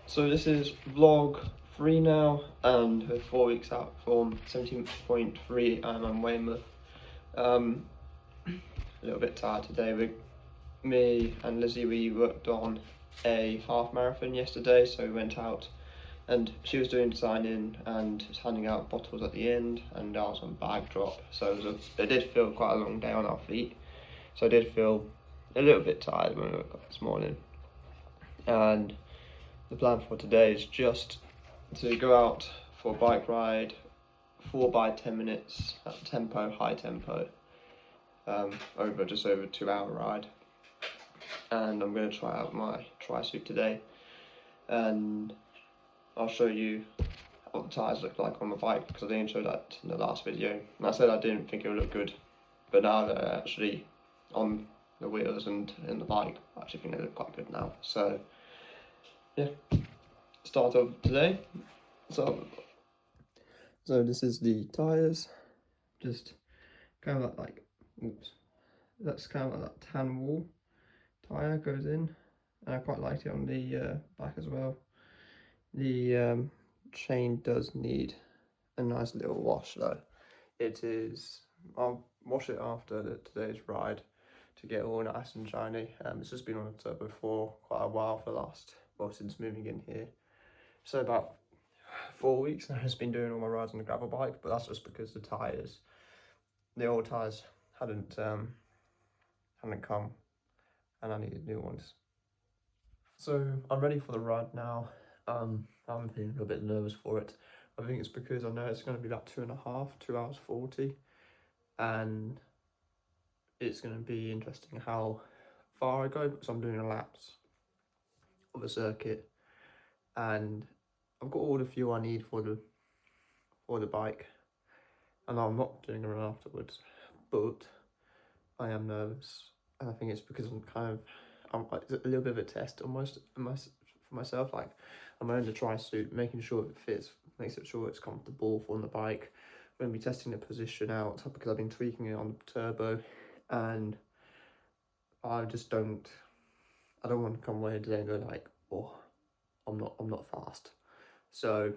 So this is vlog 3 now, and we're 4 weeks out from 17.3 Ironman Weymouth. A little bit tired today. Me and Lizzie, we worked on a half marathon yesterday, so we went out and she was doing designing and handing out bottles at the end, and I was on bag drop, so it did feel quite a long day on our feet. So I did feel a little bit tired when we woke up this morning. And the plan for today is just to go out for a bike ride, 4 by 10 minutes at tempo, high tempo, over 2 hour ride. And I'm going to try out my tri-suit today, and I'll show you what the tyres look like on the bike, because I didn't show that in the last video. And I said I didn't think it would look good, but now they're actually on the wheels and in the bike, I actually think they look quite good now. So yeah, start of today. So this is the tyres, just kind of like oops, that's kind of like that tan wool tyre goes in, and I quite liked it on the back as well. The chain does need a nice little wash though. I'll wash it after today's ride to get all nice and shiny. It's just been on the turbo for quite a while, since moving in here. So about 4 weeks now I've been doing all my rides on the gravel bike, but that's just because the old tyres hadn't come, and I needed new ones. So I'm ready for the ride now. I'm feeling a little bit nervous for it. I think it's because I know it's going to be about 2 hours 40, and it's going to be interesting how far I go, because I'm doing laps of a circuit, and I've got all the fuel I need for the bike, and I'm not doing a run afterwards, but I am nervous, and I think it's because it's a little bit of a test almost for myself. Like, I'm wearing the tri-suit, making sure it fits, making sure it's comfortable on the bike. I'm going to be testing the position out because I've been tweaking it on the turbo, and I don't want to come away today and go like, oh, I'm not fast. So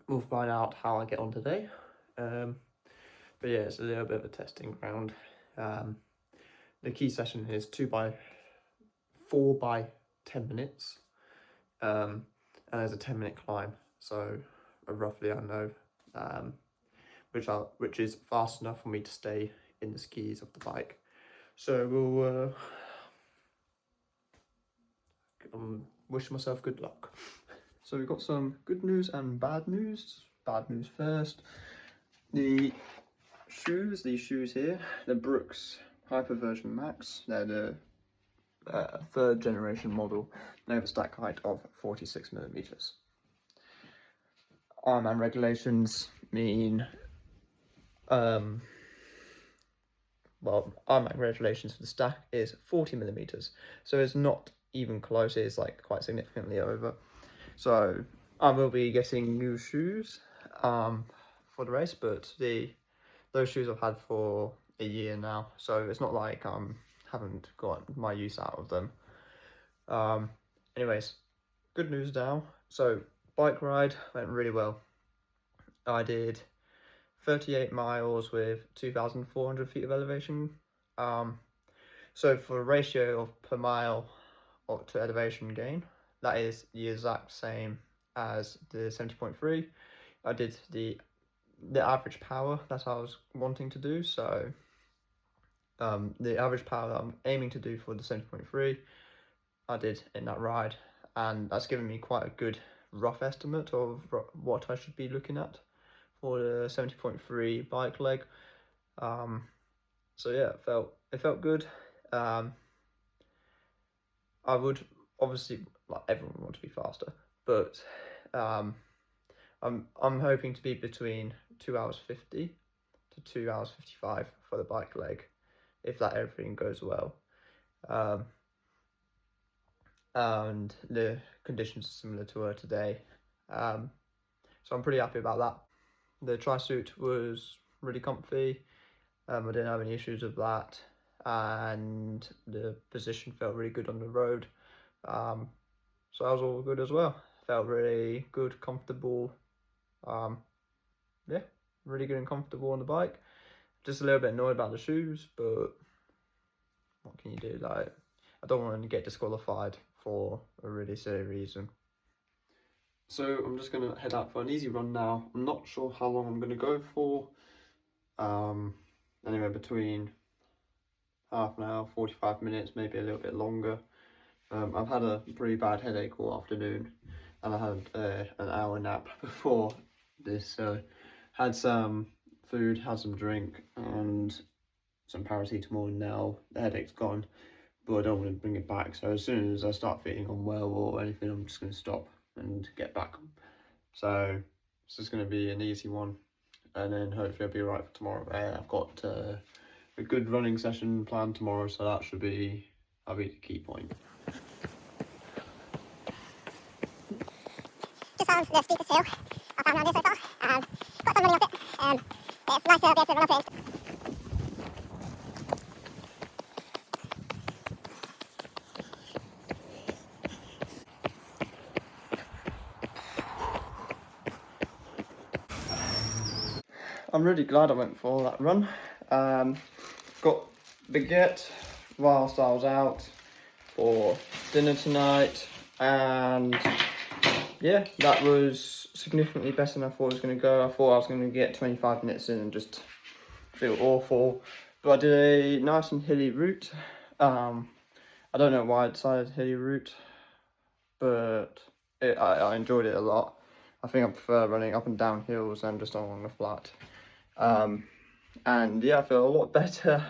we'll find out how I get on today. But yeah, it's a little bit of a testing ground. The key session is 4 by 10 minutes, and there's a 10-minute climb. So roughly I know which is fast enough for me to stay in the skis of the bike. So we'll wish myself good luck. So we've got some good news and bad news. Bad news first. These shoes here, the Brooks Hyperversion Max. They're the 3rd generation model. They have a stack height of 46 millimeters. Ironman regulations mean, Ironman regulations for the stack is 40 millimeters. So it's not even close, it's like quite significantly over. So I will be getting new shoes for the race, but those shoes I've had for a year now, so it's not like haven't got my use out of them. Anyways, good news now. So bike ride went really well. I did 38 miles with 2,400 feet of elevation. So for a ratio of per mile to elevation gain, that is the exact same as the 70.3. I did the average power that I was wanting to do. So the average power that I'm aiming to do for the 70.3, I did in that ride, and that's given me quite a good rough estimate of what I should be looking at for the 70.3 bike leg. So yeah, it felt good. I would obviously, like, everyone want to be faster, but I'm hoping to be between 2 hours 50 to 2 hours 55 for the bike leg, if everything goes well. And the conditions are similar to today. So I'm pretty happy about that. The tri-suit was really comfy. I didn't have any issues with that, and the position felt really good on the road. So that was all good as well. Felt really good, comfortable. Yeah, really good and comfortable on the bike. Just a little bit annoyed about the shoes, but what can you do? Like, I don't want to get disqualified for a really silly reason. So I'm just gonna head out for an easy run now. I'm not sure how long I'm gonna go for. Anywhere between half an hour, 45 minutes, maybe a little bit longer. I've had a pretty bad headache all afternoon, and I had an hour nap before this, so had some food, had some drink, and some paracetamol, and now the headache's gone, but I don't want to bring it back. So as soon as I start feeling unwell or anything, I'm just going to stop and get back. So this is going to be an easy one, and then hopefully I'll be right for tomorrow. I've got a good running session planned tomorrow, so that should be, that'll be the key point. Just found the steepest hill I've found around here so far. Got some running up it. It's nice to be able to run up it. I'm really glad I went for that run. Got baguette whilst I was out for dinner tonight, and yeah, that was significantly better than I thought it was going to go. I thought I was going to get 25 minutes in and just feel awful, but I did a nice and hilly route. I don't know why I decided hilly route, but I enjoyed it a lot. I think I prefer running up and down hills than just along the flat. And yeah, I feel a lot better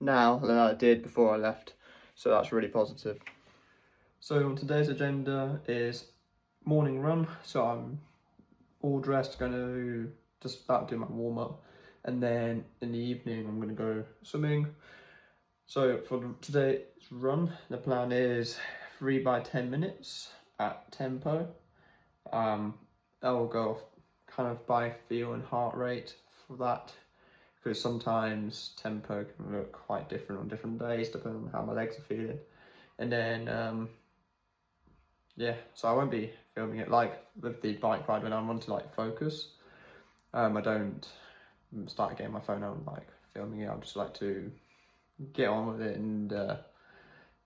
now than I did before I left, so that's really positive. So today's agenda is morning run, so I'm all dressed, going to just about do my warm-up, and then in the evening I'm going to go swimming. So for today's run, the plan is 3 by 10 minutes at tempo. I will go off kind of by feel and heart rate for that, because sometimes tempo can look quite different on different days depending on how my legs are feeling. And then yeah, so I won't be filming it like with the bike ride when I want to like focus. I don't start getting my phone out and like filming it. I just like to get on with it and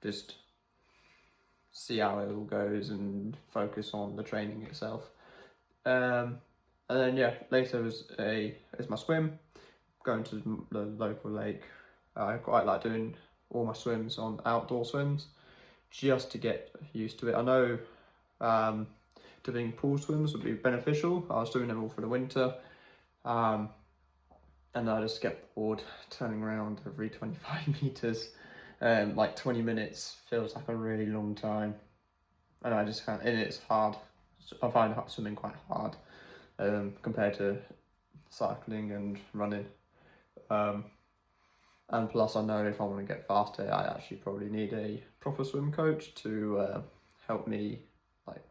just see how it all goes and focus on the training itself. And then yeah, later is my swim, going to the local lake. I quite like doing all my swims on outdoor swims, just to get used to it. I know doing pool swims would be beneficial. I was doing them all for the winter, and I just get bored turning around every 25 meters. Like 20 minutes feels like a really long time, and I just can't, and it's hard. I find swimming quite hard compared to cycling and running. And plus I know if I want to get faster, I actually probably need a proper swim coach to help me like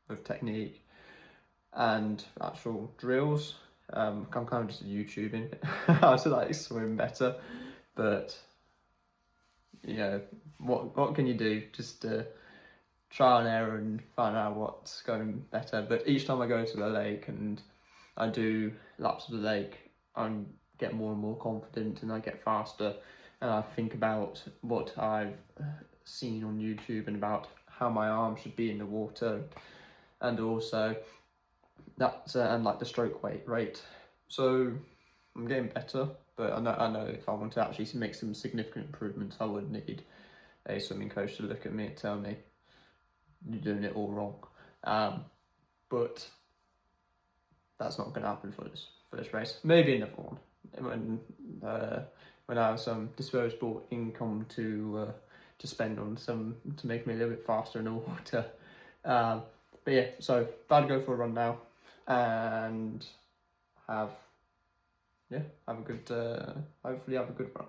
with technique and actual drills. I'm kind of just YouTubing how to like swim better, but you know, what can you do? Just trial and error and find out what's going better. But each time I go to the lake and I do laps of the lake, I get more and more confident and I get faster, and I think about what I've seen on YouTube and about how my arm should be in the water, and also that's and like the stroke weight rate. So I'm getting better, but I know if I want to actually make some significant improvements, I would need a swimming coach to look at me and tell me you're doing it all wrong. But that's not going to happen for this race. Maybe another one when I have some disposable income to spend on some to make me a little bit faster in the water. But yeah, so about to go for a run now and have a good hopefully have a good run.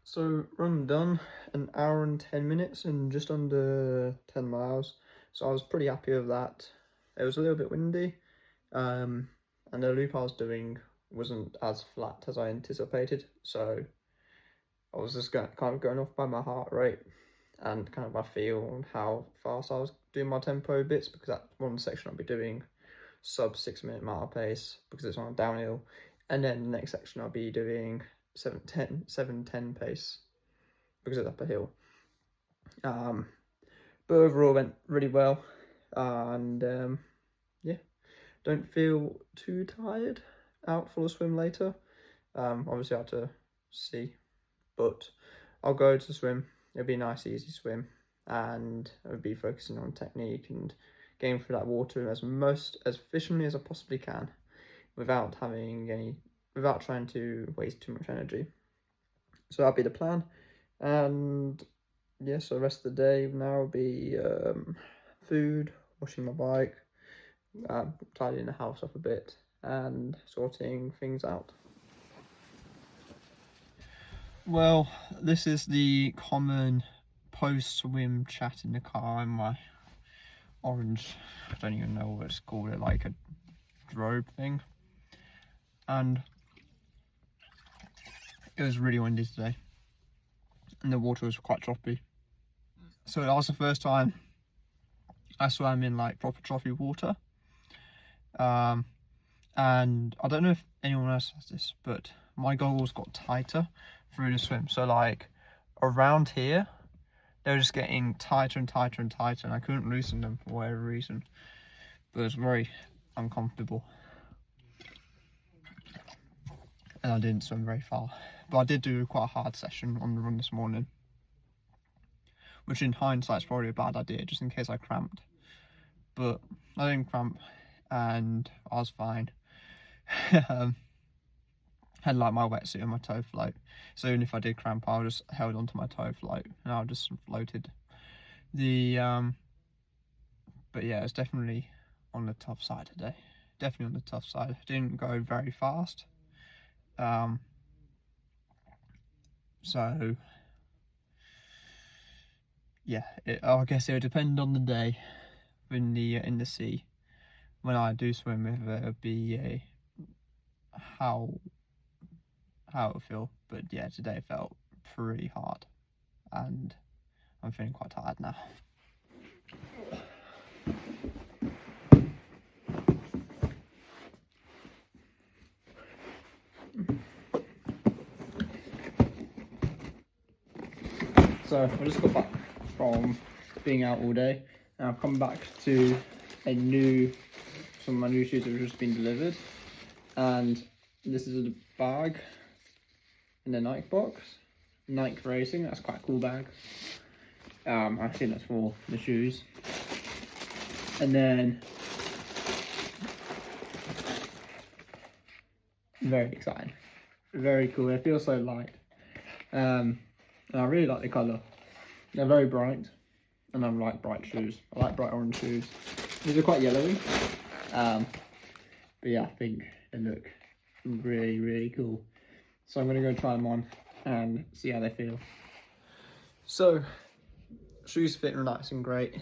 So run done, an hour and 10 minutes and just under 10 miles. So I was pretty happy with that. It was a little bit windy, and the loop I was doing wasn't as flat as I anticipated. So I was just kind of going off by my heart rate and kind of my feel and how fast I was doing my tempo bits, because that one section I'll be doing sub 6 minute mile pace because it's on a downhill, and then the next section I'll be doing 7:10 pace because it's up a hill. But overall went really well, and yeah, don't feel too tired out for a swim later. Obviously I have to see, but I'll go to swim. It'll be a nice easy swim, and I'll be focusing on technique and getting through that water as efficiently as I possibly can, without trying to waste too much energy. So that'll be the plan. And yeah, so the rest of the day now will be food, washing my bike, tidying the house up a bit, and sorting things out. Well, this is the common post-swim chat in the car in my orange, I don't even know what it's called, like a robe thing. And it was really windy today, and the water was quite choppy. So that was the first time I swam in like proper choppy water. And I don't know if anyone else has this, but my goggles got tighter through the swim. So like around here, they were just getting tighter and tighter and tighter, and I couldn't loosen them for whatever reason. But it was very uncomfortable, and I didn't swim very far. But I did do quite a hard session on the run this morning, which in hindsight is probably a bad idea, just in case I cramped. But I didn't cramp, and I was fine. Had like my wetsuit and my toe float, so even if I did cramp, I just held onto my toe float and I just floated. But yeah, it's definitely on the tough side today. Definitely on the tough side. Didn't go very fast. So yeah, I guess it would depend on the day in the sea when I do swim, if it'll be how it would feel. But yeah, today felt pretty hard, and I'm feeling quite tired now. So I just got back from being out all day, and I've come back to some of my new shoes that have just been delivered, and this is a bag in the Nike box. Nike Racing, that's quite a cool bag. I think that's for the shoes. And then, very exciting, very cool. It feels so light. And I really like the colour. They're very bright, and I like bright shoes. I like bright orange shoes. These are quite yellowy, but yeah, I think they look really, really cool. So I'm gonna go try them on and see how they feel. So, shoes fit nice and great.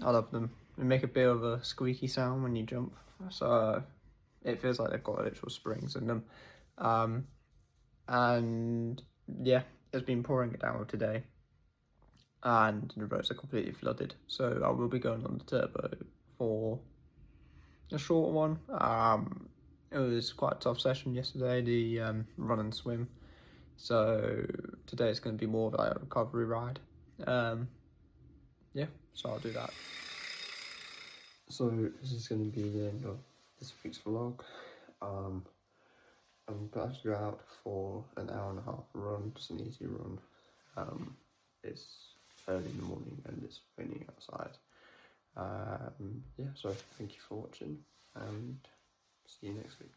I love them. They make a bit of a squeaky sound when you jump, so it feels like they've got literal springs in them. And yeah, it's been pouring it down today, and the roads are completely flooded, so I will be going on the turbo for a short one. It was quite a tough session yesterday, the run and swim, so today it's going to be more of like a recovery ride. Yeah, so I'll do that. So this is going to be the end of this week's vlog. I'm about to go out for an hour and a half run, just an easy run. It's early in the morning and it's raining outside. Yeah, so thank you for watching, and see you next week.